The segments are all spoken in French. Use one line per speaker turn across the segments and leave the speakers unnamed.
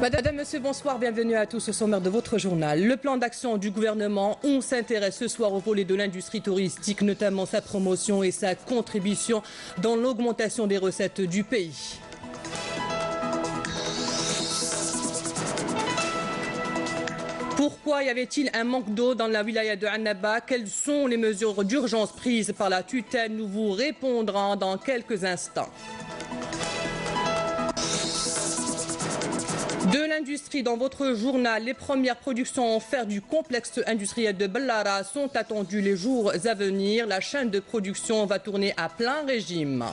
Madame, Monsieur, bonsoir, bienvenue à tous au sommaire de votre journal. Le plan d'action du gouvernement, on s'intéresse ce soir au volet de l'industrie touristique, notamment sa promotion et sa contribution dans l'augmentation des recettes du pays. Pourquoi y avait-il un manque d'eau dans la wilaya de Annaba? Quelles sont les mesures d'urgence prises par la tutelle? Nous vous répondrons dans quelques instants. De l'industrie dans votre journal, les premières productions en fer du complexe industriel de Bellara sont attendues les jours à venir. La chaîne de production va tourner à plein régime.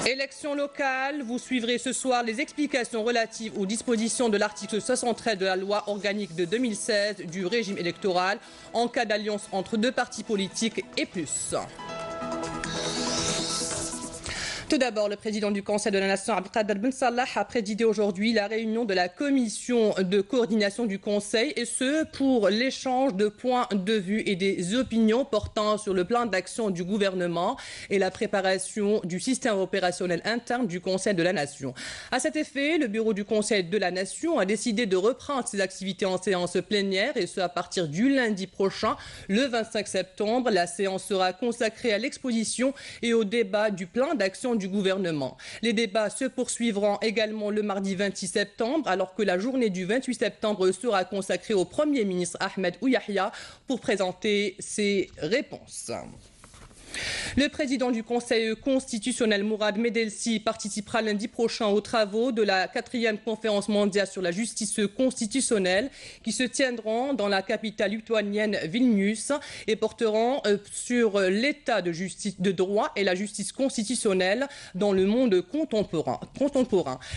Élections locales, vous suivrez ce soir les explications relatives aux dispositions de l'article 73 de la loi organique de 2016 du régime électoral en cas d'alliance entre deux partis politiques et plus. Tout d'abord, le président du Conseil de la Nation, Abdelkader Ben Salah, a présidé aujourd'hui la réunion de la commission de coordination du Conseil, et ce pour l'échange de points de vue et des opinions portant sur le plan d'action du gouvernement et la préparation du système opérationnel interne du Conseil de la Nation. À cet effet, le bureau du Conseil de la Nation a décidé de reprendre ses activités en séance plénière, et ce à partir du lundi prochain, le 25 septembre. La séance sera consacrée à l'exposition et au débat du plan d'action du gouvernement. Les débats se poursuivront également le mardi 26 septembre, alors que la journée du 28 septembre sera consacrée au Premier ministre Ahmed Ouyahia pour présenter ses réponses. Le président du Conseil constitutionnel, Mourad Medelsi, participera lundi prochain aux travaux de la 4e conférence mondiale sur la justice constitutionnelle qui se tiendront dans la capitale lituanienne Vilnius et porteront sur l'état de droit et la justice constitutionnelle dans le monde contemporain.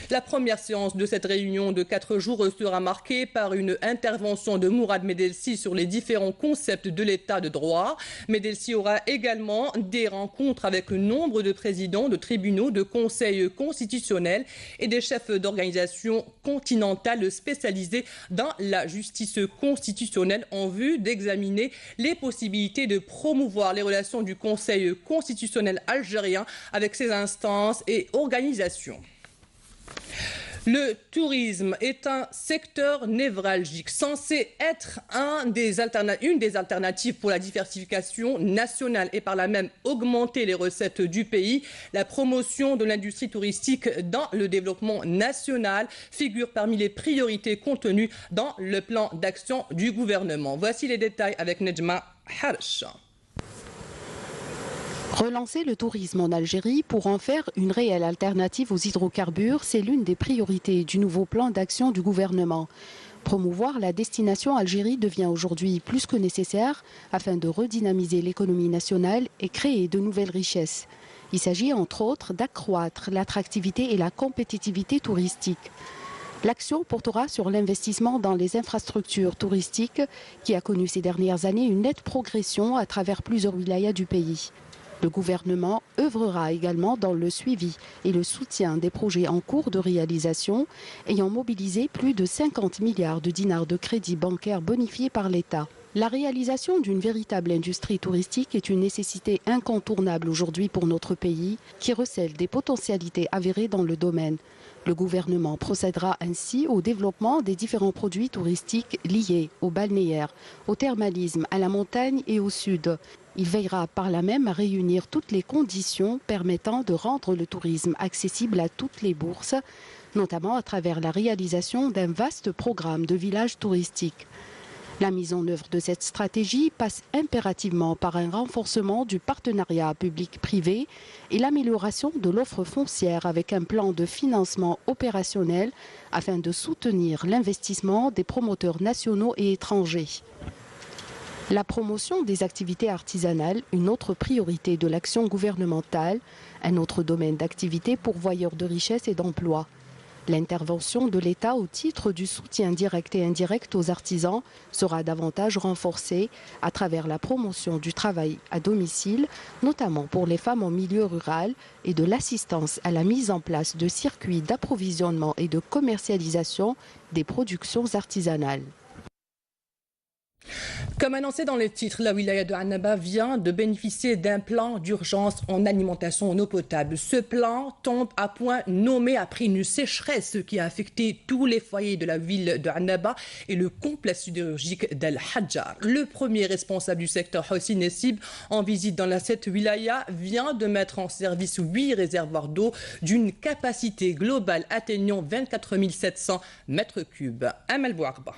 La première séance de cette réunion de 4 jours sera marquée par une intervention de Mourad Medelsi sur les différents concepts de l'état de droit. Medelsi aura également des rencontres avec nombre de présidents de tribunaux, de conseils constitutionnels et des chefs d'organisations continentales spécialisées dans la justice constitutionnelle en vue d'examiner les possibilités de promouvoir les relations du Conseil constitutionnel algérien avec ses instances et organisations. Le tourisme est un secteur névralgique, censé être une des alternatives pour la diversification nationale et par là même augmenter les recettes du pays. La promotion de l'industrie touristique dans le développement national figure parmi les priorités contenues dans le plan d'action du gouvernement. Voici les détails avec Nejma Harsh.
Relancer le tourisme en Algérie pour en faire une réelle alternative aux hydrocarbures, c'est l'une des priorités du nouveau plan d'action du gouvernement. Promouvoir la destination Algérie devient aujourd'hui plus que nécessaire afin de redynamiser l'économie nationale et créer de nouvelles richesses. Il s'agit entre autres d'accroître l'attractivité et la compétitivité touristique. L'action portera sur l'investissement dans les infrastructures touristiques qui a connu ces dernières années une nette progression à travers plusieurs wilayas du pays. Le gouvernement œuvrera également dans le suivi et le soutien des projets en cours de réalisation, ayant mobilisé plus de 50 milliards de dinars de crédits bancaires bonifiés par l'État. La réalisation d'une véritable industrie touristique est une nécessité incontournable aujourd'hui pour notre pays, qui recèle des potentialités avérées dans le domaine. Le gouvernement procédera ainsi au développement des différents produits touristiques liés au balnéaire, au thermalisme, à la montagne et au sud. Il veillera par là même à réunir toutes les conditions permettant de rendre le tourisme accessible à toutes les bourses, notamment à travers la réalisation d'un vaste programme de villages touristiques. La mise en œuvre de cette stratégie passe impérativement par un renforcement du partenariat public-privé et l'amélioration de l'offre foncière avec un plan de financement opérationnel afin de soutenir l'investissement des promoteurs nationaux et étrangers. La promotion des activités artisanales, une autre priorité de l'action gouvernementale, un autre domaine d'activité pourvoyeur de richesses et d'emplois. L'intervention de l'État au titre du soutien direct et indirect aux artisans sera davantage renforcée à travers la promotion du travail à domicile, notamment pour les femmes en milieu rural, et de l'assistance à la mise en place de circuits d'approvisionnement et de commercialisation des productions artisanales.
Comme annoncé dans les titres, la wilaya de Annaba vient de bénéficier d'un plan d'urgence en alimentation en eau potable. Ce plan tombe à point nommé après une sécheresse qui a affecté tous les foyers de la ville de Annaba et le complexe sidérurgique d'Al Hadjar. Le premier responsable du secteur, Hossein Nessib, en visite dans cette wilaya, vient de mettre en service 8 réservoirs d'eau d'une capacité globale atteignant 24 700 mètres cubes. Amal Bouarba.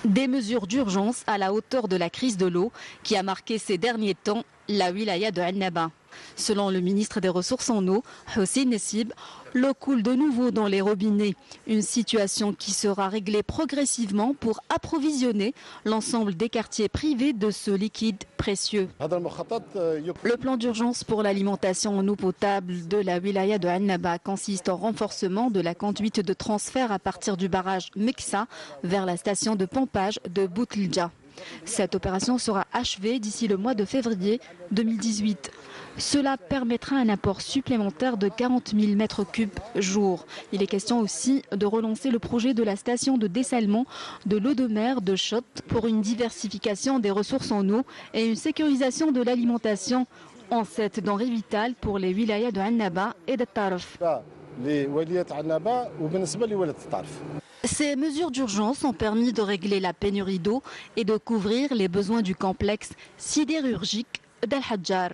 Des mesures d'urgence à la hauteur de la crise de l'eau qui a marqué ces derniers temps la wilaya de Annaba. Selon le ministre des Ressources en eau, Hossein Nessib, l'eau coule de nouveau dans les robinets. Une situation qui sera réglée progressivement pour approvisionner l'ensemble des quartiers privés de ce liquide précieux. Le plan d'urgence pour l'alimentation en eau potable de la wilaya de Annaba consiste en renforcement de la conduite de transfert à partir du barrage Meksa vers la station de pompage de Boutlja. Cette opération sera achevée d'ici le mois de février 2018. Cela permettra un apport supplémentaire de 40 000 mètres cubes jour. Il est question aussi de relancer le projet de la station de dessalement de l'eau de mer de Chott pour une diversification des ressources en eau et une sécurisation de l'alimentation en cette denrée vitale pour les wilayas de Annaba et de Tarf. Ces mesures d'urgence ont permis de régler la pénurie d'eau et de couvrir les besoins du complexe sidérurgique d'Al Hadjar.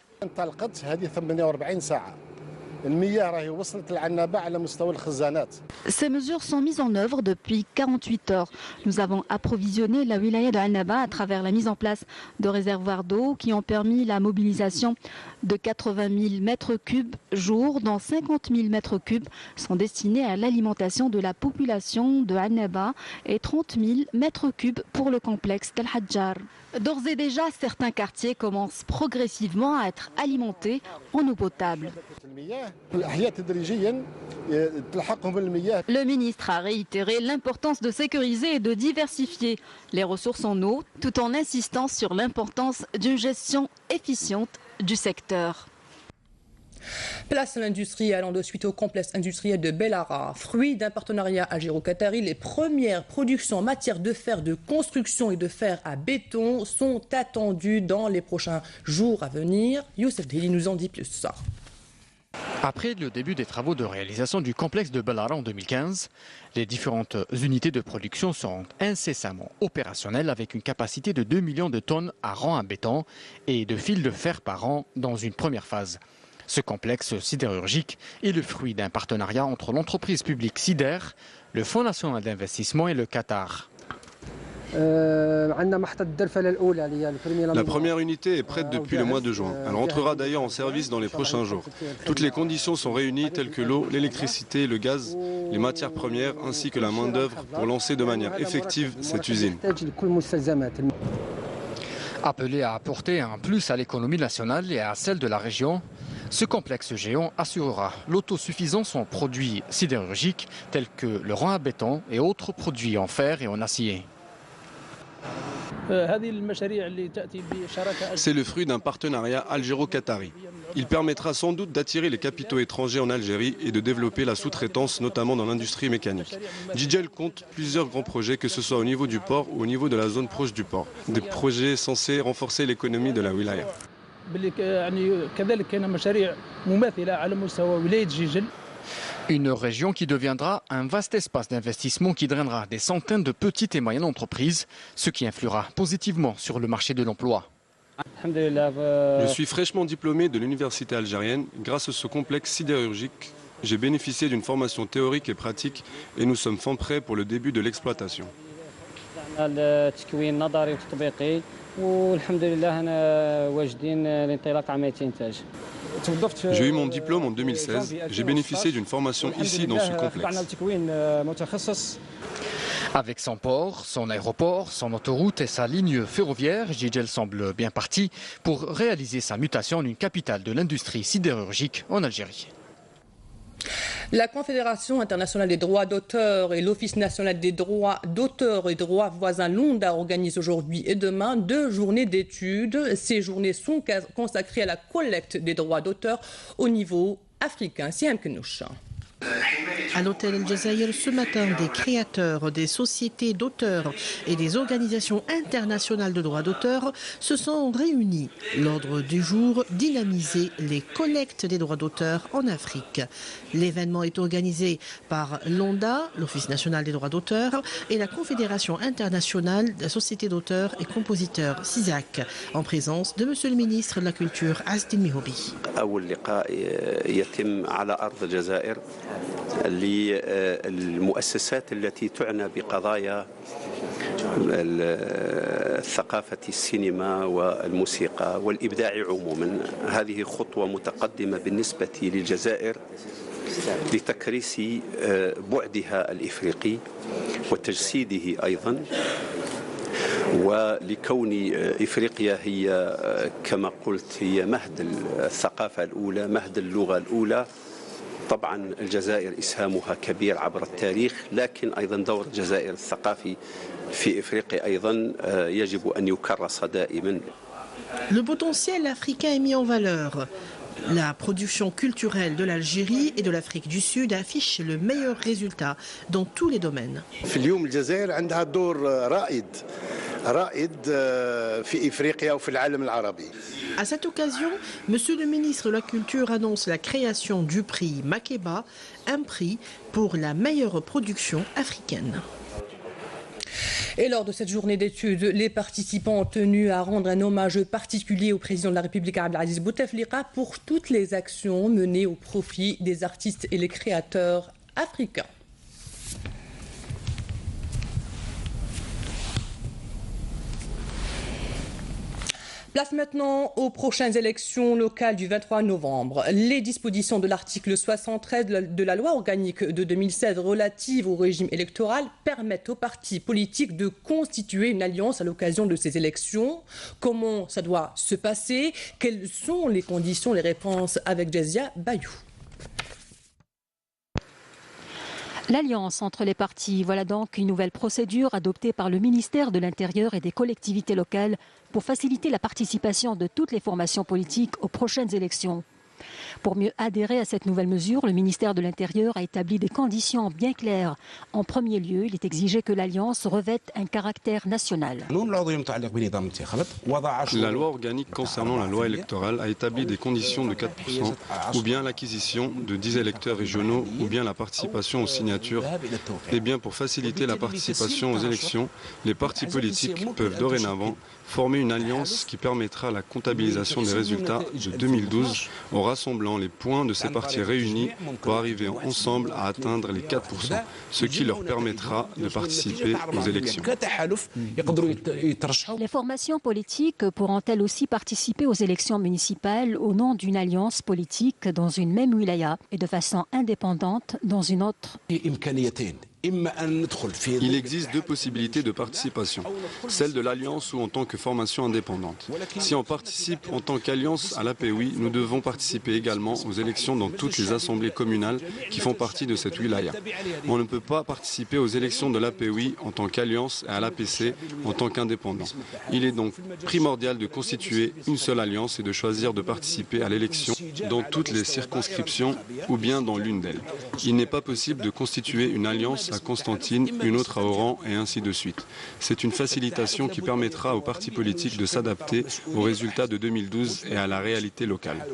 Ces mesures sont mises en œuvre depuis 48 heures. Nous avons approvisionné la wilaya de Annaba à travers la mise en place de réservoirs d'eau qui ont permis la mobilisation de 80 000 mètres cubes jour, dont 50 000 mètres cubes sont destinés à l'alimentation de la population de Annaba et 30 000 mètres cubes pour le complexe d'Al Hadjar. D'ores et déjà, certains quartiers commencent progressivement à être alimentés en eau potable. Le ministre a réitéré l'importance de sécuriser et de diversifier les ressources en eau, tout en insistant sur l'importance d'une gestion efficiente du secteur.
Place à l'industrie allant de suite au complexe industriel de Bellara. Fruit d'un partenariat algéro-qatari, les premières productions en matière de fer de construction et de fer à béton sont attendues dans les prochains jours à venir. Youssef Dili nous en dit plus.
Après le début des travaux de réalisation du complexe de Bellara en 2015, les différentes unités de production seront incessamment opérationnelles avec une capacité de 2 millions de tonnes à rang à béton et de fils de fer par an dans une première phase. Ce complexe sidérurgique est le fruit d'un partenariat entre l'entreprise publique Sider, le Fonds national d'investissement et le Qatar.
La première unité est prête depuis le mois de juin. Elle rentrera d'ailleurs en service dans les prochains jours. Toutes les conditions sont réunies telles que l'eau, l'électricité, le gaz, les matières premières ainsi que la main-d'œuvre pour lancer de manière effective cette usine.
Appelé à apporter un plus à l'économie nationale et à celle de la région, ce complexe géant assurera l'autosuffisance en produits sidérurgiques tels que le rang à béton et autres produits en fer et en acier.
C'est le fruit d'un partenariat algéro-qatari. Il permettra sans doute d'attirer les capitaux étrangers en Algérie et de développer la sous-traitance, notamment dans l'industrie mécanique. Djidjel compte plusieurs grands projets, que ce soit au niveau du port ou au niveau de la zone proche du port. Des projets censés renforcer l'économie de la wilaya.
Une région qui deviendra un vaste espace d'investissement qui drainera des centaines de petites et moyennes entreprises, ce qui influera positivement sur le marché de l'emploi.
Je suis fraîchement diplômé de l'université algérienne. Grâce à ce complexe sidérurgique, j'ai bénéficié d'une formation théorique et pratique et nous sommes fin prêts pour le début de l'exploitation. J'ai eu mon diplôme en 2016. J'ai bénéficié d'une formation ici dans ce complexe.
Avec son port, son aéroport, son autoroute et sa ligne ferroviaire, Djidjel semble bien parti pour réaliser sa mutation en une capitale de l'industrie sidérurgique en Algérie.
La Confédération internationale des droits d'auteur et l'Office national des droits d'auteur et droits voisins Lunda organisent aujourd'hui et demain 2 journées d'études. Ces journées sont consacrées à la collecte des droits d'auteur au niveau africain. Siam Kenouch.
À l'hôtel El Jazair ce matin, des créateurs, des sociétés d'auteurs et des organisations internationales de droits d'auteur se sont réunis. L'ordre du jour, dynamiser les collectes des droits d'auteur en Afrique. L'événement est organisé par l'ONDA, l'Office national des droits d'auteur, et la Confédération internationale des sociétés d'auteurs et compositeurs, CISAC, en présence de Monsieur le ministre de la Culture, Azdin Mihoubi.
للمؤسسات التي تعنى بقضايا الثقافة السينما والموسيقى والإبداع عموما. هذه خطوة متقدمة بالنسبة للجزائر لتكريس بعدها الإفريقي وتجسيده أيضا، ولكون إفريقيا هي كما قلت هي مهد الثقافة الأولى، مهد اللغة الأولى. طبعا الجزائر إسهامها كبير عبر التاريخ، لكن أيضا دور الجزائر الثقافي في إفريقيا أيضا يجب أن يكرس دائما.
Le potentiel africain est mis en valeur. La production culturelle de l'Algérie et de l'Afrique du Sud affiche le meilleur résultat dans tous les domaines.
في اليوم الجزائر عندها دور رائد في إفريقيا وفي العالم العربي.
À cette occasion, Monsieur le ministre de la Culture annonce la création du prix Makeba, un prix pour la meilleure production africaine.
Et lors de cette journée d'études, les participants ont tenu à rendre un hommage particulier au président de la République Abdelaziz Bouteflika pour toutes les actions menées au profit des artistes et les créateurs africains. Place maintenant aux prochaines élections locales du 23 novembre. Les dispositions de l'article 73 de la loi organique de 2016 relative au régime électoral permettent aux partis politiques de constituer une alliance à l'occasion de ces élections. Comment ça doit se passer? Quelles sont les conditions? Les réponses avec Jazia Bayou.
L'alliance entre les partis, voilà donc une nouvelle procédure adoptée par le ministère de l'Intérieur et des collectivités locales pour faciliter la participation de toutes les formations politiques aux prochaines élections. Pour mieux adhérer à cette nouvelle mesure, le ministère de l'Intérieur a établi des conditions bien claires. En premier lieu, il est exigé que l'alliance revête un caractère national.
La loi organique concernant la loi électorale a établi des conditions de 4%, ou bien l'acquisition de 10 électeurs régionaux, ou bien la participation aux signatures. Et bien pour faciliter la participation aux élections, les partis politiques peuvent dorénavant former une alliance qui permettra la comptabilisation des résultats de 2012 en rassemblant les points de ces partis réunis pour arriver ensemble à atteindre les 4%, ce qui leur permettra de participer aux élections.
Les formations politiques pourront-elles aussi participer aux élections municipales au nom d'une alliance politique dans une même wilaya et de façon indépendante dans une autre?
Il existe deux possibilités de participation, celle de l'alliance ou en tant que formation indépendante. Si on participe en tant qu'alliance à l'APOI, nous devons participer également aux élections dans toutes les assemblées communales qui font partie de cette wilaya. On ne peut pas participer aux élections de l'APOI en tant qu'alliance et à l'APC en tant qu'indépendant. Il est donc primordial de constituer une seule alliance et de choisir de participer à l'élection dans toutes les circonscriptions ou bien dans l'une d'elles. Il n'est pas possible de constituer une alliance à Constantine, une autre à Oran et ainsi de suite. C'est une facilitation qui permettra aux partis politiques de s'adapter aux résultats de 2012 et à la réalité locale.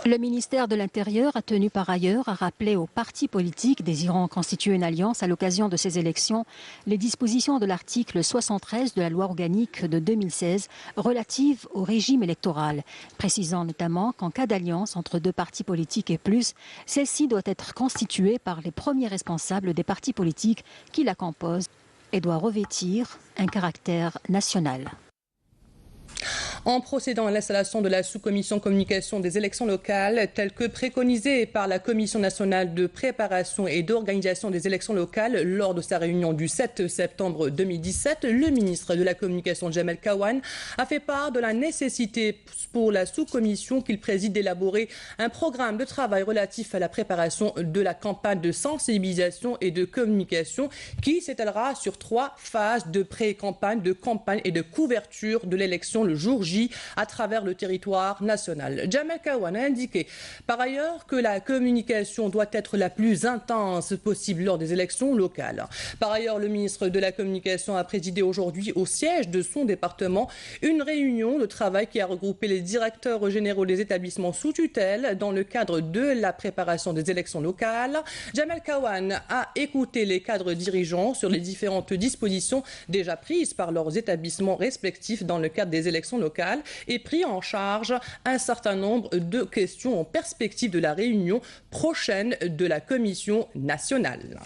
Le ministère de l'Intérieur a tenu par ailleurs à rappeler aux partis politiques désirant constituer une alliance à l'occasion de ces élections les dispositions de l'article 73 de la loi organique de 2016 relative au régime électoral, précisant notamment qu'en cas d'alliance entre deux partis politiques et plus, celle-ci doit être constituée par les premiers responsables des partis politiques qui la composent et doit revêtir un caractère national.
En procédant à l'installation de la sous-commission communication des élections locales, telle que préconisée par la Commission nationale de préparation et d'organisation des élections locales lors de sa réunion du 7 septembre 2017, le ministre de la Communication, Jamel Kawan, a fait part de la nécessité pour la sous-commission qu'il préside d'élaborer un programme de travail relatif à la préparation de la campagne de sensibilisation et de communication qui s'étalera sur 3 phases de pré-campagne, de campagne et de couverture de l'élection le jour J. technologies à travers le territoire national. Jamal Kawan a indiqué par ailleurs que la communication doit être la plus intense possible lors des élections locales. Par ailleurs, le ministre de la Communication a présidé aujourd'hui au siège de son département une réunion de travail qui a regroupé les directeurs généraux des établissements sous tutelle dans le cadre de la préparation des élections locales. Jamal Kawan a écouté les cadres dirigeants sur les différentes dispositions déjà prises par leurs établissements respectifs dans le cadre des élections locales et pris en charge un certain nombre de questions en perspective de la réunion prochaine de la Commission nationale.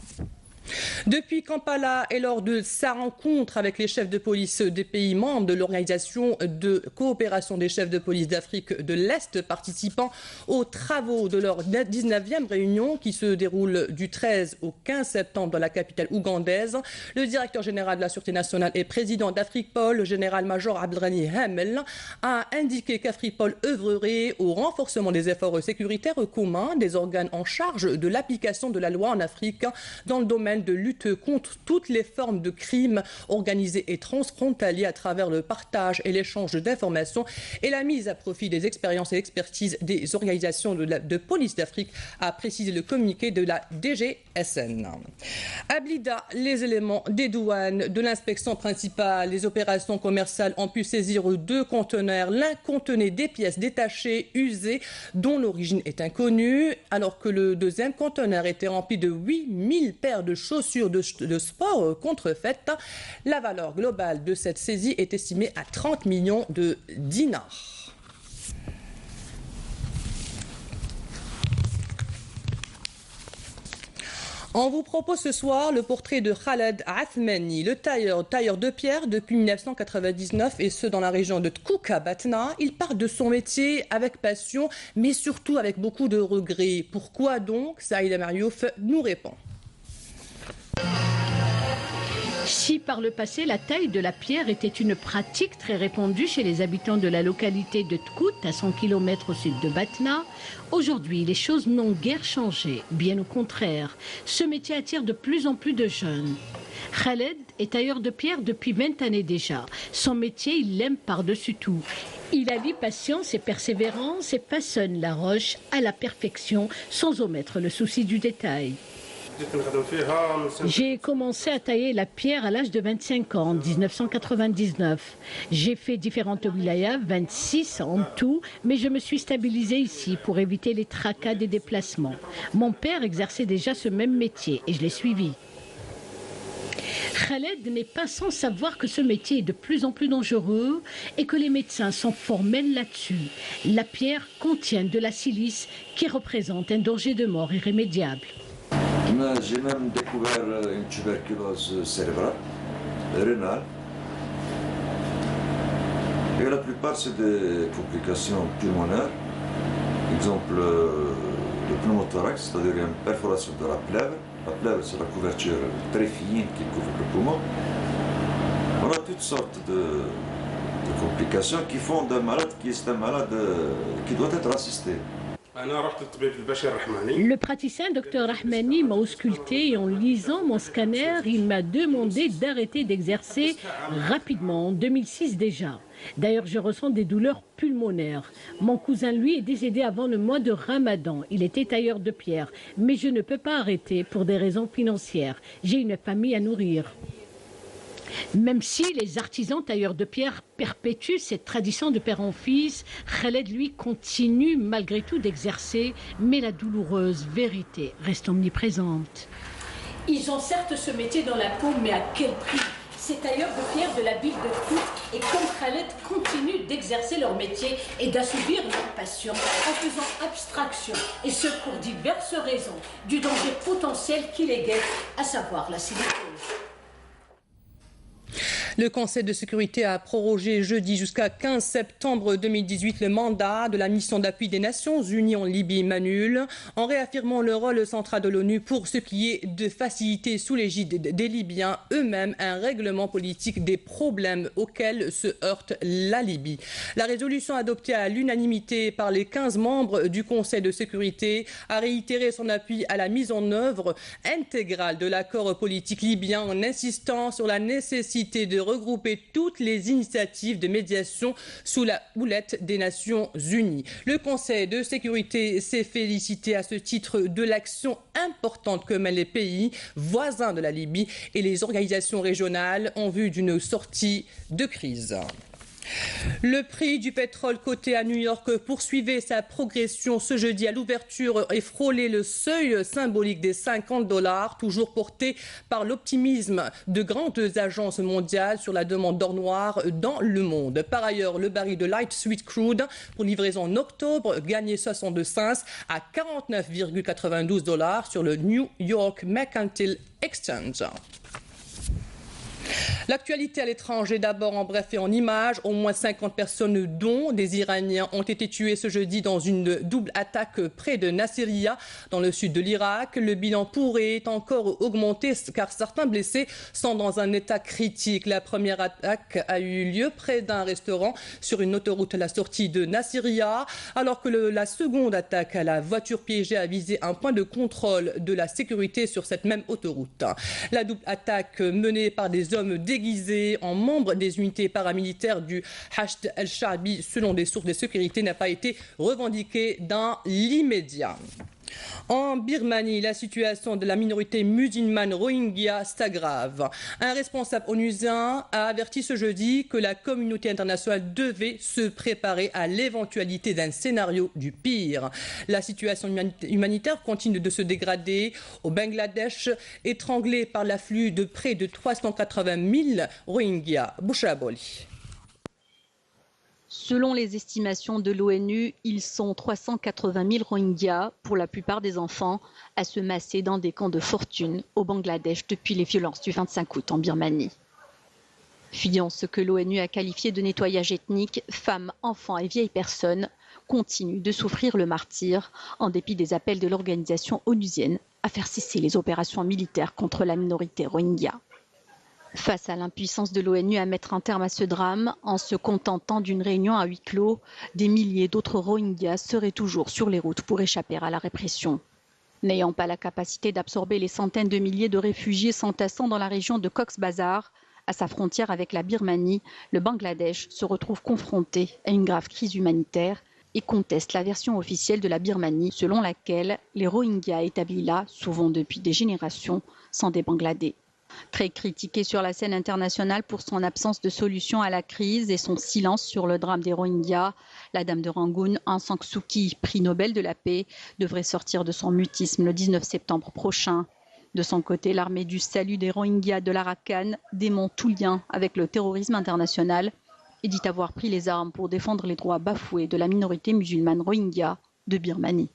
Depuis Kampala et lors de sa rencontre avec les chefs de police des pays membres de l'Organisation de coopération des chefs de police d'Afrique de l'Est participant aux travaux de leur 19e réunion qui se déroule du 13 au 15 septembre dans la capitale ougandaise, le directeur général de la Sûreté nationale et président d'Afripol, le général-major Abdelghani Hamel, a indiqué qu'Afripol œuvrerait au renforcement des efforts sécuritaires communs des organes en charge de l'application de la loi en Afrique dans le domaine de lutte contre toutes les formes de crimes organisés et transfrontaliers à travers le partage et l'échange d'informations et la mise à profit des expériences et expertises des organisations de police d'Afrique, a précisé le communiqué de la DGSN. À Blida, les éléments des douanes de l'inspection principale des opérations commerciales ont pu saisir 2 conteneurs. L'un contenait des pièces détachées, usées, dont l'origine est inconnue, alors que le deuxième conteneur était rempli de 8000 paires de chaussures de sport contrefaites. La valeur globale de cette saisie est estimée à 30 millions de dinars. On vous propose ce soir le portrait de Khaled Athmani, le tailleur de pierre depuis 1999 et ce dans la région de Tkouka Batna. Il part de son métier avec passion mais surtout avec beaucoup de regrets. Pourquoi donc? Saïda Mariouf nous répond.
Si par le passé la taille de la pierre était une pratique très répandue chez les habitants de la localité de Tkout, à 100 km au sud de Batna, aujourd'hui les choses n'ont guère changé, bien au contraire. Ce métier attire de plus en plus de jeunes. Khaled est tailleur de pierre depuis 20 années déjà. Son métier, il l'aime par-dessus tout. Il allie patience et persévérance et façonne la roche à la perfection sans omettre le souci du détail. J'ai commencé à tailler la pierre à l'âge de 25 ans, en 1999. J'ai fait différentes wilayas, 26 en tout, mais je me suis stabilisée ici pour éviter les tracas des déplacements. Mon père exerçait déjà ce même métier et je l'ai suivi. Khaled n'est pas sans savoir que ce métier est de plus en plus dangereux et que les médecins sont formels là-dessus. La pierre contient de la silice qui représente un danger de mort irrémédiable.
J'ai même découvert une tuberculose cérébrale, rénale. Et la plupart, c'est des complications pulmonaires. Exemple, le pneumothorax, c'est-à-dire une perforation de la plèvre. La plèvre, c'est la couverture très fine qui couvre le poumon. On a toutes sortes de complications qui font d'un malade qui est un malade qui doit être assisté.
Le praticien Dr Rahmani m'a ausculté et en lisant mon scanner, il m'a demandé d'arrêter d'exercer rapidement, en 2006 déjà. D'ailleurs, je ressens des douleurs pulmonaires. Mon cousin, lui, est décédé avant le mois de Ramadan. Il était tailleur de pierre, mais je ne peux pas arrêter pour des raisons financières. J'ai une famille à nourrir. Même si les artisans tailleurs de pierre perpétuent cette tradition de père en fils, Khaled, lui, continue malgré tout d'exercer, mais la douloureuse vérité reste omniprésente. Ils ont certes ce métier dans la peau, mais à quel prix? Ces tailleurs de pierre de la ville de Tkout et comme Khaled continuent d'exercer leur métier et d'assouvir leur passion en faisant abstraction, et ce pour diverses raisons, du danger potentiel qui les guette, à savoir la silicose.
Le Conseil de sécurité a prorogé jeudi jusqu'à 15 septembre 2018 le mandat de la mission d'appui des Nations Unies en Libye MANUL, en réaffirmant le rôle central de l'ONU pour ce qui est de faciliter sous l'égide des Libyens eux-mêmes un règlement politique des problèmes auxquels se heurte la Libye. La résolution adoptée à l'unanimité par les 15 membres du Conseil de sécurité a réitéré son appui à la mise en œuvre intégrale de l'accord politique libyen en insistant sur la nécessité de regrouper toutes les initiatives de médiation sous la houlette des Nations Unies. Le Conseil de sécurité s'est félicité à ce titre de l'action importante que mènent les pays voisins de la Libye et les organisations régionales en vue d'une sortie de crise. Le prix du pétrole coté à New York poursuivait sa progression ce jeudi à l'ouverture et frôlait le seuil symbolique des $50, toujours porté par l'optimisme de grandes agences mondiales sur la demande d'or noir dans le monde. Par ailleurs, le baril de light sweet crude pour livraison en octobre gagnait 62 cents à $49,92 sur le New York Mercantile Exchange. L'actualité à l'étranger d'abord en bref et en images. Au moins 50 personnes dont des Iraniens ont été tuées ce jeudi dans une double attaque près de Nasiriyah dans le sud de l'Irak. Le bilan pourrait encore augmenter car certains blessés sont dans un état critique. La première attaque a eu lieu près d'un restaurant sur une autoroute à la sortie de Nasiriyah alors que la seconde attaque à la voiture piégée a visé un point de contrôle de la sécurité sur cette même autoroute. La double attaque menée par des hommes déguisés en membres des unités paramilitaires du Hashd al-Sha'bi, selon des sources de sécurité, n'a pas été revendiquée dans l'immédiat. En Birmanie, la situation de la minorité musulmane Rohingya s'aggrave. Un responsable onusien a averti ce jeudi que la communauté internationale devait se préparer à l'éventualité d'un scénario du pire. La situation humanitaire continue de se dégrader au Bangladesh, étranglé par l'afflux de près de 380 000 Rohingyas. Bouchaboli.
Selon les estimations de l'ONU, ils sont 380 000 Rohingyas, pour la plupart des enfants, à se masser dans des camps de fortune au Bangladesh depuis les violences du 25 août en Birmanie. Fuyant ce que l'ONU a qualifié de nettoyage ethnique, femmes, enfants et vieilles personnes continuent de souffrir le martyre en dépit des appels de l'organisation onusienne à faire cesser les opérations militaires contre la minorité Rohingya. Face à l'impuissance de l'ONU à mettre un terme à ce drame, en se contentant d'une réunion à huis clos, des milliers d'autres Rohingyas seraient toujours sur les routes pour échapper à la répression. N'ayant pas la capacité d'absorber les centaines de milliers de réfugiés s'entassant dans la région de Cox's Bazar, à sa frontière avec la Birmanie, le Bangladesh se retrouve confronté à une grave crise humanitaire et conteste la version officielle de la Birmanie selon laquelle les Rohingyas établis là, souvent depuis des générations, sont des Bangladais. Très critiquée sur la scène internationale pour son absence de solution à la crise et son silence sur le drame des Rohingyas, la dame de Rangoon, Aung San Suu Kyi, prix Nobel de la paix, devrait sortir de son mutisme le 19 septembre prochain. De son côté, l'armée du salut des Rohingyas de l'Arakan dément tout lien avec le terrorisme international et dit avoir pris les armes pour défendre les droits bafoués de la minorité musulmane Rohingya de Birmanie.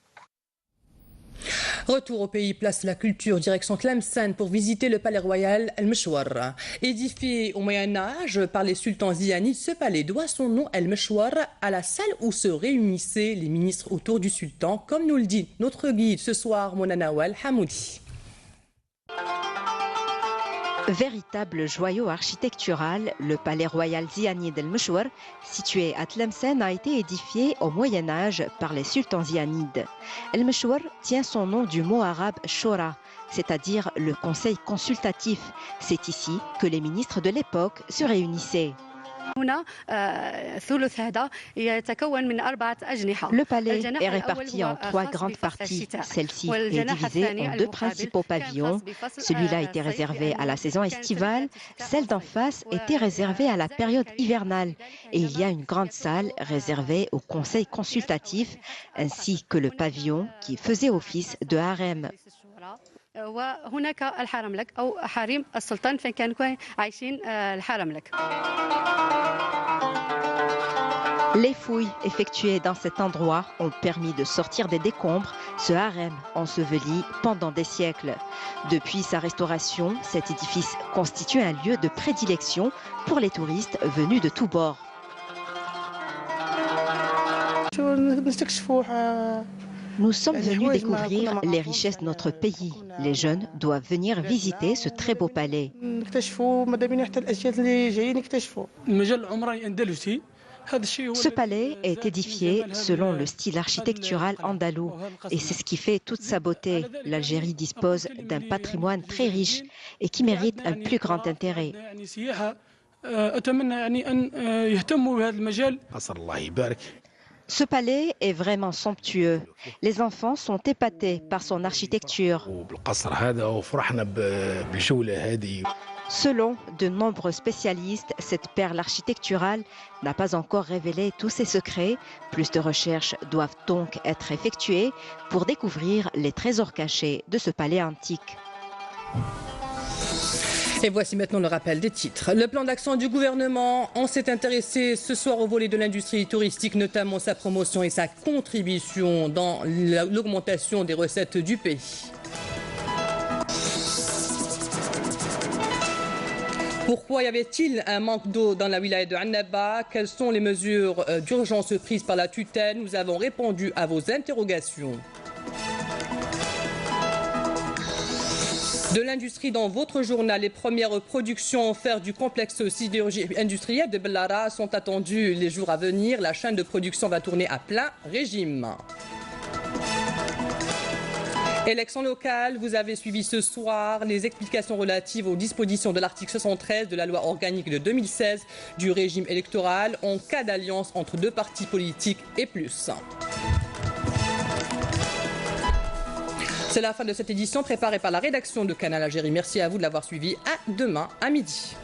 Retour au pays, place la culture, direction Tlemcen pour visiter le palais royal El-Meshwar. Édifié au Moyen-Âge par les sultans zianides, ce palais doit son nom El-Meshwar à la salle où se réunissaient les ministres autour du sultan, comme nous le dit notre guide ce soir, Mona Nawal Hamoudi.
Véritable joyau architectural, le palais royal zianide El-Meshwar, situé à Tlemcen, a été édifié au Moyen-Âge par les sultans zianides. El-Meshwar tient son nom du mot arabe shora, c'est-à-dire le conseil consultatif. C'est ici que les ministres de l'époque se réunissaient. Le palais est réparti en 3 grandes parties. Celle-ci est divisée en 2 principaux pavillons. Celui-là était réservé à la saison estivale. Celle d'en face était réservée à la période hivernale. Et il y a une grande salle réservée au conseil consultatif, ainsi que le pavillon qui faisait office de harem. Les fouilles effectuées dans cet endroit ont permis de sortir des décombres ce harem enseveli pendant des siècles. Depuis sa restauration, cet édifice constitue un lieu de prédilection pour les touristes venus de tous bords. Nous sommes venus découvrir les richesses de notre pays. Les jeunes doivent venir visiter ce très beau palais. Ce palais est édifié selon le style architectural andalou et c'est ce qui fait toute sa beauté. L'Algérie dispose d'un patrimoine très riche et qui mérite un plus grand intérêt. Ce palais est vraiment somptueux. Les enfants sont épatés par son architecture. Selon de nombreux spécialistes, cette perle architecturale n'a pas encore révélé tous ses secrets. Plus de recherches doivent donc être effectuées pour découvrir les trésors cachés de ce palais antique.
Et voici maintenant le rappel des titres. Le plan d'action du gouvernement, on s'est intéressé ce soir au volet de l'industrie touristique, notamment sa promotion et sa contribution dans l'augmentation des recettes du pays. Pourquoi y avait-il un manque d'eau dans la wilaya de Annaba? Quelles sont les mesures d'urgence prises par la tutelle? Nous avons répondu à vos interrogations. De l'industrie dans votre journal, les premières productions en fer du complexe sidérurgique industriel de Bellara sont attendues les jours à venir. La chaîne de production va tourner à plein régime. Élections locales, vous avez suivi ce soir les explications relatives aux dispositions de l'article 73 de la loi organique de 2016 du régime électoral en cas d'alliance entre deux partis politiques et plus. C'est la fin de cette édition préparée par la rédaction de Canal Algérie. Merci à vous de l'avoir suivi. À demain à midi.